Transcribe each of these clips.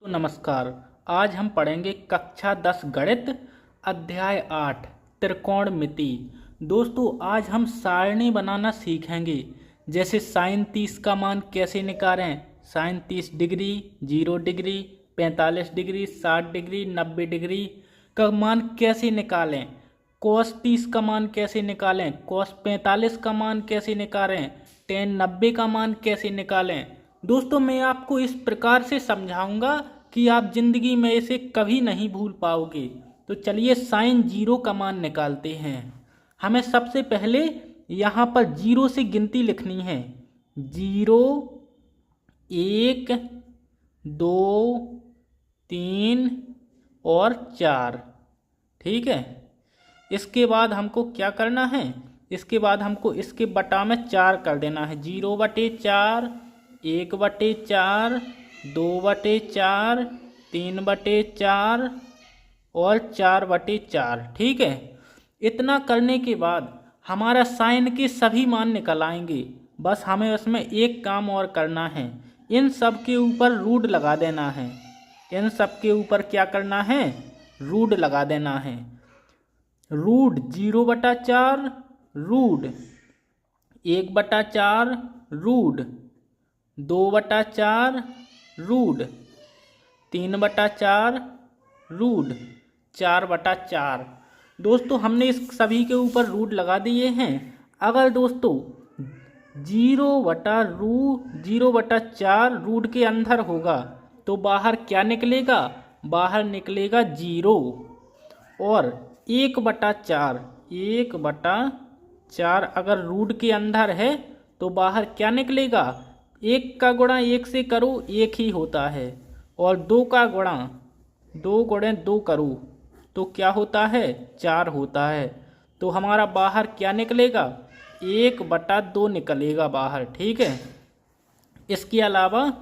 नमस्कार। आज हम पढ़ेंगे कक्षा 10 गणित अध्याय 8 त्रिकोणमिति। दोस्तों आज हम सारणी बनाना सीखेंगे। जैसे साइन 30 का मान कैसे निकालें, sine 30 degree, 0 degree, 45 degree, 60 degree, 90 degree का मान कैसे निकालें, कोस 30 का मान कैसे निकालें, कोस 45 का मान कैसे निकालें, टेन 90 का मान कैसे निकालें। दोस्तों मैं आपको इस प्रकार से समझाऊंगा कि आप जिंदगी में इसे कभी नहीं भूल पाओगे। तो चलिए साइन 0 का मान निकालते हैं। हमें सबसे पहले यहाँ पर 0 से गिनती लिखनी है। 0, 1, 2, 3 और 4। ठीक है। इसके बाद हमको क्या करना है, इसके बाद हमको इसके बटा में 4 कर देना है। 0/4, 1/4, 2/4, 3/4 और 4/4। ठीक है। इतना करने के बाद हमारा साइन के सभी मान निकल आएंगे। बस हमें उसमें एक काम और करना है, इन सब के ऊपर रूट लगा देना है। इन सब के ऊपर क्या करना है, रूट लगा देना है। Root 0/4, root 1/4, root 2/4, root 3/4, root 4/4। दोस्तों हमने इस सभी के ऊपर रूट लगा दिए हैं। अगर दोस्तों 0/4 रूट के अंदर होगा तो बाहर क्या निकलेगा, बाहर निकलेगा 0। और 1/4 अगर रूट के अंदर है तो बाहर क्या निकलेगा, 1 का गुणा 1 से करो 1 ही होता है, और 2 का गुणा 2 गुणे 2 करो तो क्या होता है, 4 होता है। तो हमारा बाहर क्या निकलेगा, 1/2 निकलेगा बाहर। ठीक है। इसके अलावा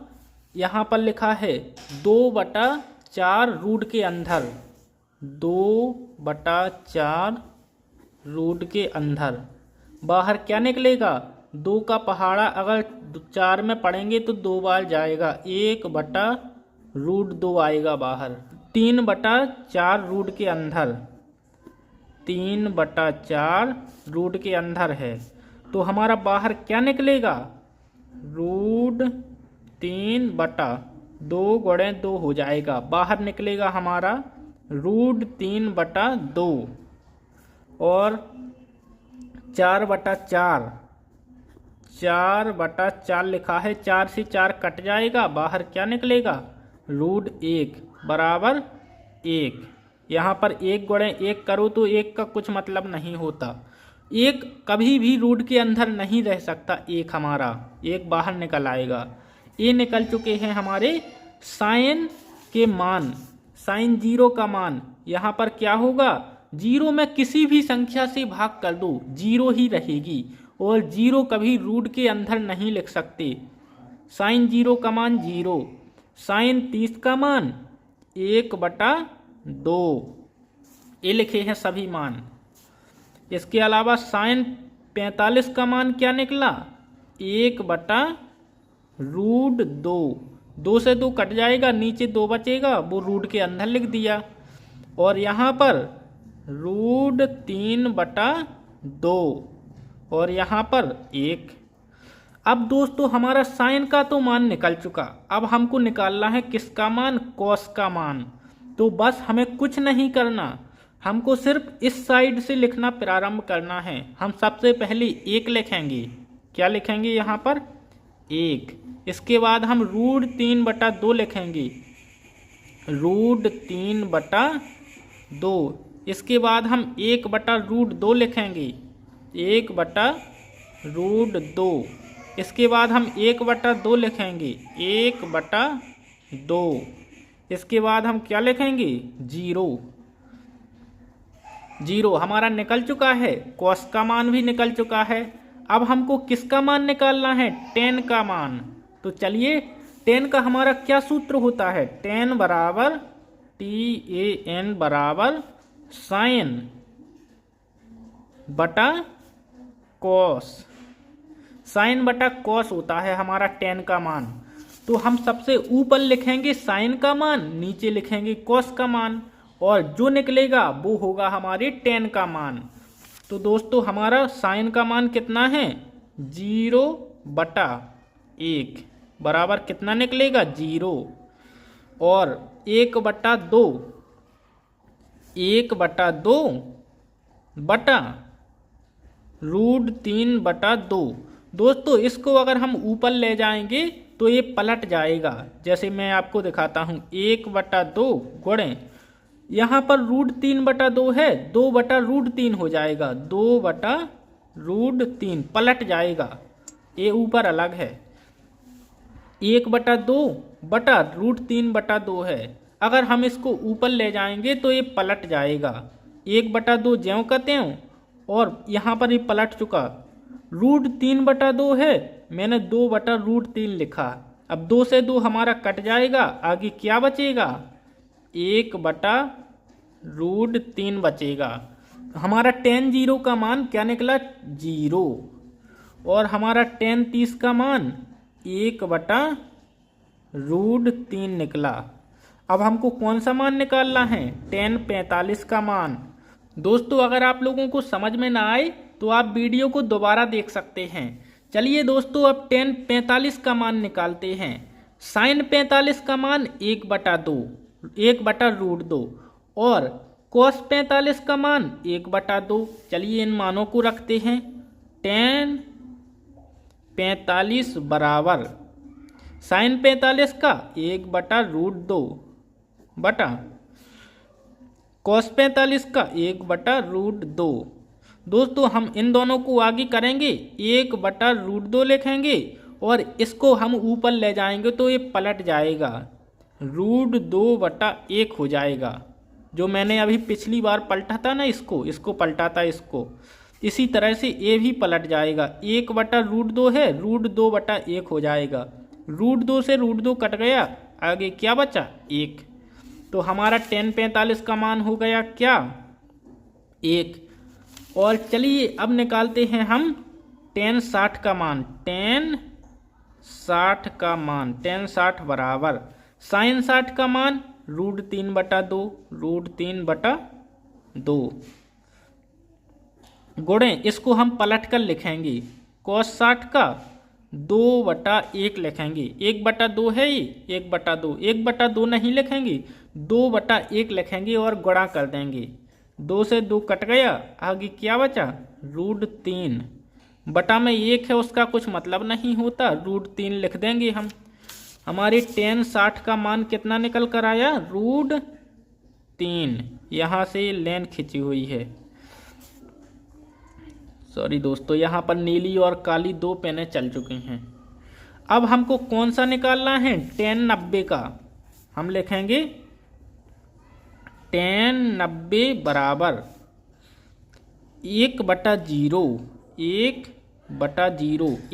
यहाँ पर लिखा है 2/4 रूट के अंदर, 2/4 रूट के अंदर बाहर क्या निकलेगा, 2 का पहाड़ा अगर 4 में पढ़ेंगे तो 2 बार जाएगा, 1/√2 आएगा बाहर। 3/4 रूट के अंदर, 3/4 रूट के अंदर है तो हमारा बाहर क्या निकलेगा, √3/2 गुणे 2 हो जाएगा। बाहर निकलेगा हमारा √3/2 और 4/4, 4/4 लिखा है, 4 से 4 कट जाएगा, बाहर क्या निकलेगा, √1 बराबर 1। यहाँ पर 1 गुणे 1 करो तो 1 का कुछ मतलब नहीं होता। 1 कभी भी रूट के अंदर नहीं रह सकता, 1 हमारा 1 बाहर निकल आएगा। ये निकल चुके हैं हमारे साइन के मान। साइन 0 का मान यहाँ पर क्या होगा, 0 में किसी भी संख्या से भाग कर दो 0 ही रहेगी, और 0 कभी रूट के अंदर नहीं लिख सकते। साइन 0 का मान 0, साइन 30 का मान 1/2। ये लिखे हैं सभी मान। इसके अलावा साइन 45 का मान क्या निकला, 1/√2। 2 से 2 कट जाएगा, नीचे 2 बचेगा, वो रूट के अंदर लिख दिया। और यहाँ पर √3/2 और यहाँ पर 1। अब दोस्तों हमारा साइन का तो मान निकल चुका, अब हमको निकालना है किसका मान, कॉस का मान। तो बस हमें कुछ नहीं करना, हमको सिर्फ इस साइड से लिखना प्रारंभ करना है। हम सबसे पहले 1 लिखेंगे। क्या लिखेंगे यहाँ पर, 1। इसके बाद हम √3/2 लिखेंगे, √3/2। इसके बाद हम 1/√2 लिखेंगे, 1/√2। इसके बाद हम 1/2 लिखेंगे, 1/2। इसके बाद हम क्या लिखेंगे, 0 हमारा निकल चुका है, कॉस का मान भी निकल चुका है। अब हमको किसका मान निकालना है, टेन का मान। तो चलिए टेन का हमारा क्या सूत्र होता है, टेन बराबर TAN बराबर साइन बटा कॉस। साइन बटा कॉस होता है हमारा टेन का मान। तो हम सबसे ऊपर लिखेंगे साइन का मान, नीचे लिखेंगे कॉस का मान, और जो निकलेगा वो होगा हमारे टेन का मान। तो दोस्तों हमारा साइन का मान कितना है, 0/1 बराबर कितना निकलेगा, 0। और 1/2 बटा √3/2। दोस्तों इसको अगर हम ऊपर ले जाएंगे तो ये पलट जाएगा। जैसे मैं आपको दिखाता हूँ, 1/2 गुणे यहाँ पर √3/2 है, 2/√3 हो जाएगा, 2/√3 पलट जाएगा, ये ऊपर अलग है। 1/2 बटा √3/2 है, अगर हम इसको ऊपर ले जाएंगे तो ये पलट जाएगा, 1/2 ज्यों का त्यों, और यहाँ पर ये पलट चुका। √3/2 है, मैंने 2/√3 लिखा। अब 2 से 2 हमारा कट जाएगा, आगे क्या बचेगा, 1/√3 बचेगा। हमारा tan 0 का मान क्या निकला, 0। और हमारा tan 30 का मान 1/√3 निकला। अब हमको कौन सा मान निकालना है, tan 45 का मान। दोस्तों अगर आप लोगों को समझ में ना आए तो आप वीडियो को दोबारा देख सकते हैं। चलिए दोस्तों अब tan 45 का मान निकालते हैं। sin 45 का मान 1/2 और cos 45 का मान 1/2। चलिए इन मानों को रखते हैं। tan 45 बराबर sin 45 का 1/2 बटा cos 45 का 1/2। दोस्तों हम इन दोनों को आगे करेंगे, 1/2 लिखेंगे और इसको हम ऊपर ले जाएंगे तो ये पलट जाएगा, √2/1 हो जाएगा। जो मैंने अभी पिछली बार पलटा था ना, इसको पलटा था इसको, इसी तरह से ये भी पलट जाएगा। 1/2 है, √2/1 हो जाएगा। √2 से √2 कट गया, आगे क्या बचा, 1। तो हमारा tan 45 का मान हो गया क्या, 1। और चलिए अब निकालते हैं हम tan 60 का मान। tan 60 बराबर sin 60 का मान √3/2 गुणे इसको हम पलट कर लिखेंगे, cos 60 का 2/1 लिखेंगे। 1/2 है ये, 1/2 नहीं लिखेंगे, 2/1 लिखेंगे और गुणा कर देंगे। 2 से 2 कट गया, आगे क्या बचा, √3 बटा में 1 है, उसका कुछ मतलब नहीं होता, √3 लिख देंगे हम। हमारे tan 60 का मान कितना निकल कर आया, √3। यहाँ से लाइन खिंची हुई है, सॉरी दोस्तों, यहाँ पर नीली और काली 2 पेनें चल चुकी हैं। अब हमको कौन सा निकालना है, tan 90 का। हम लिखेंगे tan 90 बराबर 1/0,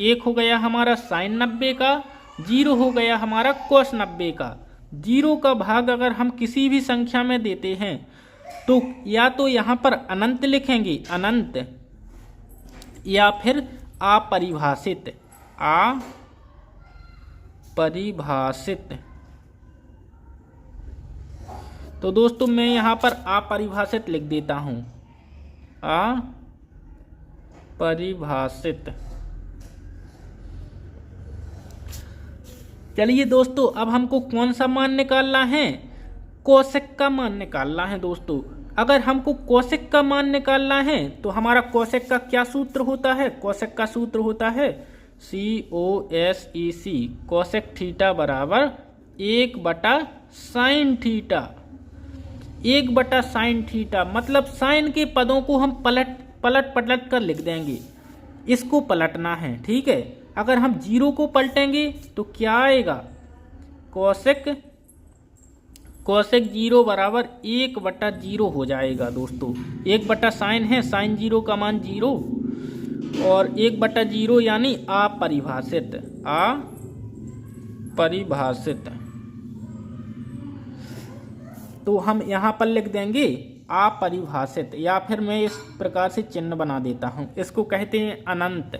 1 हो गया हमारा sin 90 का, 0 हो गया हमारा cos 90 का। 0 का भाग अगर हम किसी भी संख्या में देते हैं तो या तो यहाँ पर अनंत लिखेंगे, अनंत, या फिर अपरिभाषित, तो दोस्तों मैं यहाँ पर अपरिभाषित लिख देता हूँ, अपरिभाषित। चलिए दोस्तों अब हमको कौन सा मान निकालना है, कोसेक का मान निकालना है। दोस्तों अगर हमको कोसेक का मान निकालना है तो हमारा कोसेक का क्या सूत्र होता है, कोसेक का सूत्र होता है COSEC, कोसेक थीटा बराबर 1/sin थीटा। 1/sin थीटा मतलब साइन के पदों को हम पलट कर लिख देंगे, इसको पलटना है, ठीक है। अगर हम 0 को पलटेंगे तो क्या आएगा, कोसेक 0 बराबर 1/0 हो जाएगा। दोस्तों 1/sin है, sin 0 का मान 0 और 1/0 यानी अपरिभाषित, तो हम यहाँ पर लिख देंगे अपरिभाषित, या फिर मैं इस प्रकार से चिन्ह बना देता हूँ, इसको कहते हैं अनंत,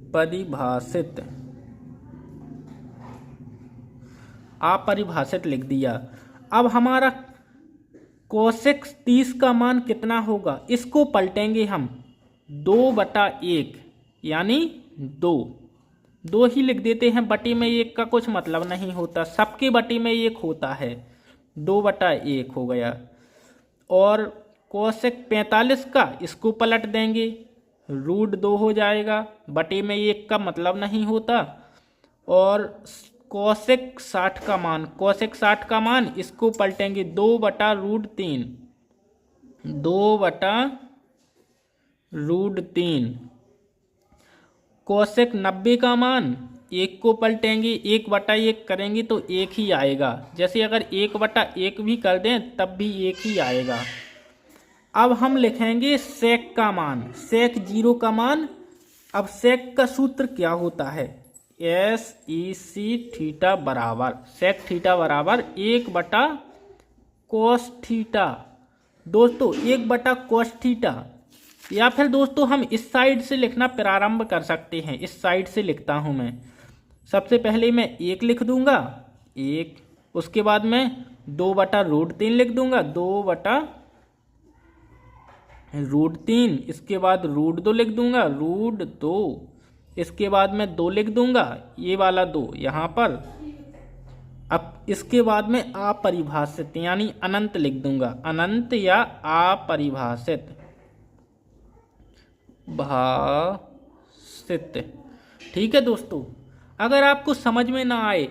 अपरिभाषित, अपरिभाषित लिख दिया। अब हमारा कोसेक 30 का मान कितना होगा, इसको पलटेंगे हम 2/1 यानी 2 ही लिख देते हैं। बटे में 1 का कुछ मतलब नहीं होता, सबके बटे में 1 होता है, 2/1 हो गया। और कोसेक 45 का इसको पलट देंगे, √2 हो जाएगा, बटे में 1 का मतलब नहीं होता। और कोसेक 60 का मान, कोसेक 60 का मान इसको पलटेंगे 2/√3, 2/√3। कोसेक 90 का मान 1 को पलटेंगे, 1/1 करेंगे तो 1 ही आएगा। जैसे अगर 1/1 भी कर दें तब भी 1 ही आएगा। अब हम लिखेंगे सेक का मान, सेक 0 का मान। अब सेक का सूत्र क्या होता है, SEC थीटा बराबर, सेक थीटा बराबर 1/cos थीटा। दोस्तों 1/cos थीटा, या फिर दोस्तों हम इस साइड से लिखना प्रारंभ कर सकते हैं। इस साइड से लिखता हूं मैं। सबसे पहले मैं 1 लिख दूंगा, 1, उसके बाद मैं 2/√3 लिख दूंगा, 2/√3, इसके बाद √2 लिख दूंगा, √2, इसके बाद मैं 2 लिख दूंगा, ये वाला 2 यहाँ पर। अब इसके बाद में अपरिभाषित यानी अनंत लिख दूंगा, अनंत या अपरिभाषित भाषित। ठीक है दोस्तों, अगर आपको समझ में ना आए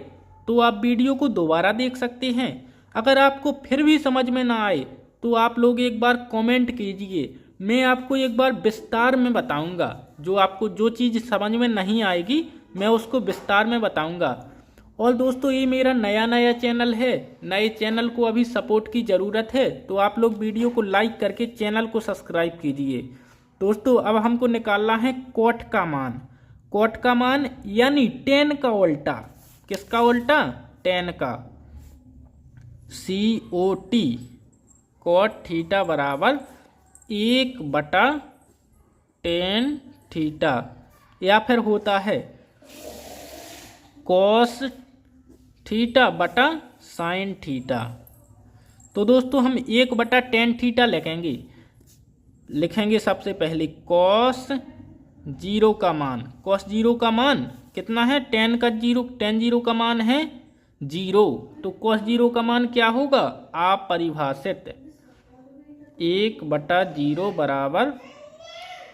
तो आप वीडियो को दोबारा देख सकते हैं। अगर आपको फिर भी समझ में ना आए तो आप लोग एक बार कमेंट कीजिए, मैं आपको एक बार विस्तार में बताऊंगा। जो आपको जो चीज़ समझ में नहीं आएगी मैं उसको विस्तार में बताऊंगा। और दोस्तों ये मेरा नया चैनल है, नए चैनल को अभी सपोर्ट की ज़रूरत है, तो आप लोग वीडियो को लाइक करके चैनल को सब्सक्राइब कीजिए। दोस्तों अब हमको निकालना है कॉट का मान, कॉट का मान यानी tan का उल्टा। किसका उल्टा, tan का, COT, कॉट थीटा बराबर 1/tan थीटा, या फिर होता है cos थीटा बटा sin थीटा। तो दोस्तों हम 1/tan थीटा लिखेंगे सबसे पहले cos 0 का मान, cos 0 का मान कितना है, tan 0 का मान है 0, तो cos 0 का मान क्या होगा, अपरिभाषित, 1/0 बराबर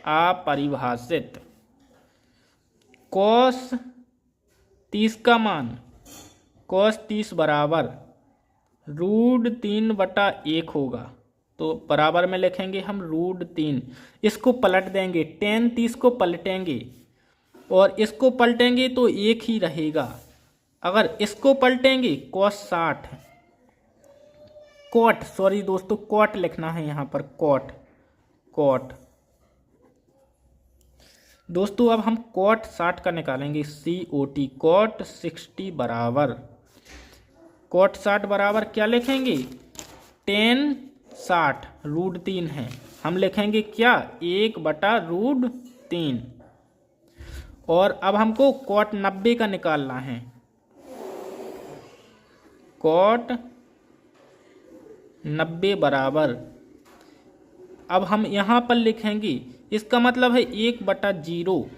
अपरिभाषित। cos 30 का मान, cos 30 बराबर √3/1 होगा, तो बराबर में लिखेंगे हम √3। इसको पलट देंगे, tan 30 को पलटेंगे और इसको पलटेंगे तो 1 ही रहेगा। अगर इसको पलटेंगे cos 60, कॉट, सॉरी दोस्तों कॉट लिखना है यहाँ पर, कॉट। दोस्तों अब हम cot 60 का निकालेंगे, COT, cot 60 बराबर, cot 60 बराबर क्या लिखेंगे, tan 60 √3 है, हम लिखेंगे क्या, 1/√3। और अब हमको cot 90 का निकालना है, cot 90 बराबर, अब हम यहाँ पर लिखेंगे, इसका मतलब है 1/0,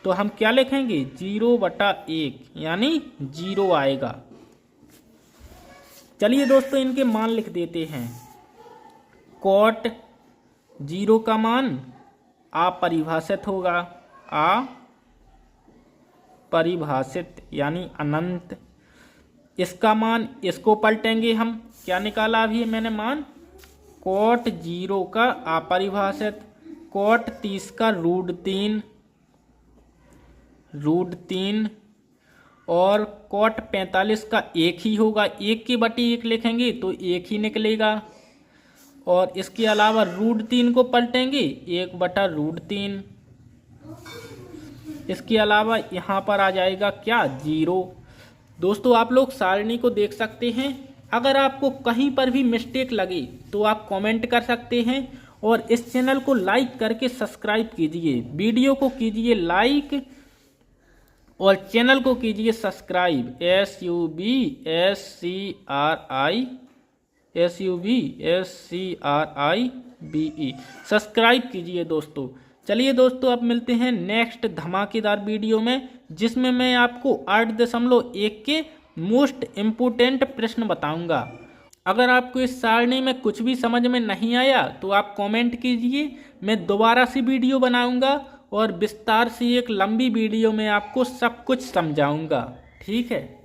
तो हम क्या लिखेंगे 0/1 यानी 0 आएगा। चलिए दोस्तों इनके मान लिख देते हैं। cot 0 का मान अपरिभाषित होगा, अपरिभाषित यानी अनंत। इसका मान, इसको पलटेंगे हम, क्या निकाला अभी मैंने मान, cot 0 का अपरिभाषित, cot 30 का √3 और cot 45 का 1 ही होगा, 1/1 लिखेंगे तो 1 ही निकलेगा। और इसके अलावा √3 को पलटेंगे 1/√3। इसके अलावा यहाँ पर आ जाएगा क्या, 0। दोस्तों आप लोग सारणी को देख सकते हैं, अगर आपको कहीं पर भी मिस्टेक लगे तो आप कमेंट कर सकते हैं। और इस चैनल को लाइक करके सब्सक्राइब कीजिए, वीडियो को कीजिए लाइक और चैनल को कीजिए सब्सक्राइब, SUBSCRIBE, सब्सक्राइब कीजिए दोस्तों। चलिए दोस्तों, अब मिलते हैं नेक्स्ट धमाकेदार वीडियो में, जिसमें मैं आपको 8.1 के मोस्ट इम्पोर्टेंट प्रश्न बताऊंगा। अगर आपको इस सारणी में कुछ भी समझ में नहीं आया तो आप कमेंट कीजिए, मैं दोबारा से वीडियो बनाऊंगा और विस्तार से एक लंबी वीडियो में आपको सब कुछ समझाऊंगा। ठीक है।